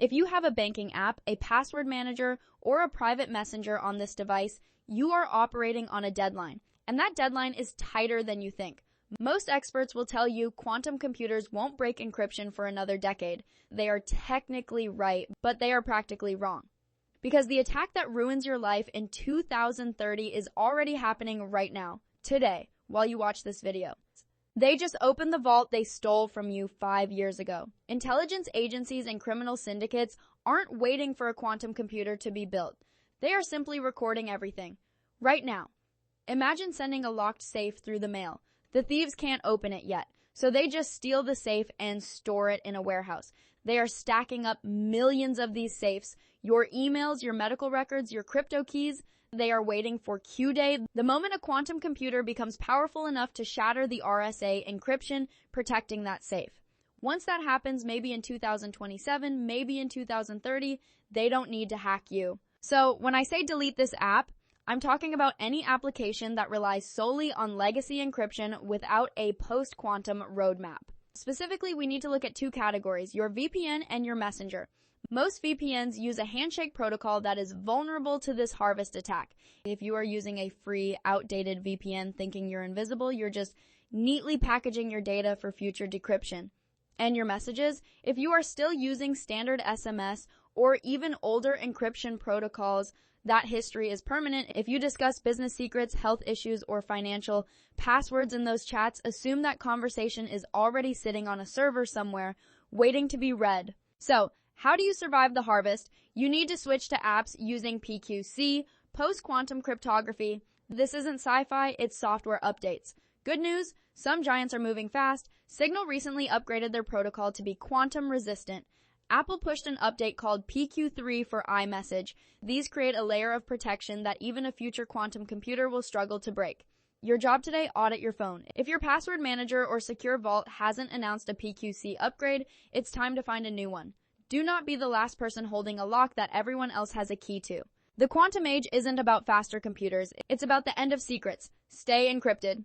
If you have a banking app, a password manager, or a private messenger on this device, you are operating on a deadline, and that deadline is tighter than you think. Most experts will tell you quantum computers won't break encryption for another decade. They are technically right, but they are practically wrong. Because the attack that ruins your life in 2030 is already happening right now, today, while you watch this video. They just opened the vault they stole from you 5 years ago. Intelligence agencies and criminal syndicates aren't waiting for a quantum computer to be built. They are simply recording everything. Right now. Imagine sending a locked safe through the mail. The thieves can't open it yet, so they just steal the safe and store it in a warehouse. They are stacking up millions of these safes. Your emails, your medical records, your crypto keys, they are waiting for Q-Day. The moment a quantum computer becomes powerful enough to shatter the RSA encryption protecting that safe. Once that happens, maybe in 2027, maybe in 2030, they don't need to hack you. So when I say delete this app, I'm talking about any application that relies solely on legacy encryption without a post-quantum roadmap. Specifically, we need to look at two categories, your VPN and your messenger. Most VPNs use a handshake protocol that is vulnerable to this harvest attack. If you are using a free, outdated VPN thinking you're invisible, you're just neatly packaging your data for future decryption. And your messages, if you are still using standard SMS or even older encryption protocols, that history is permanent. If you discuss business secrets, health issues, or financial passwords in those chats, assume that conversation is already sitting on a server somewhere, waiting to be read. So, how do you survive the harvest? You need to switch to apps using PQC, post-quantum cryptography. This isn't sci-fi, it's software updates. Good news, some giants are moving fast. Signal recently upgraded their protocol to be quantum resistant. Apple pushed an update called PQ3 for iMessage. These create a layer of protection that even a future quantum computer will struggle to break. Your job today, audit your phone. If your password manager or secure vault hasn't announced a PQC upgrade, it's time to find a new one. Do not be the last person holding a lock that everyone else has a key to. The quantum age isn't about faster computers. It's about the end of secrets. Stay encrypted.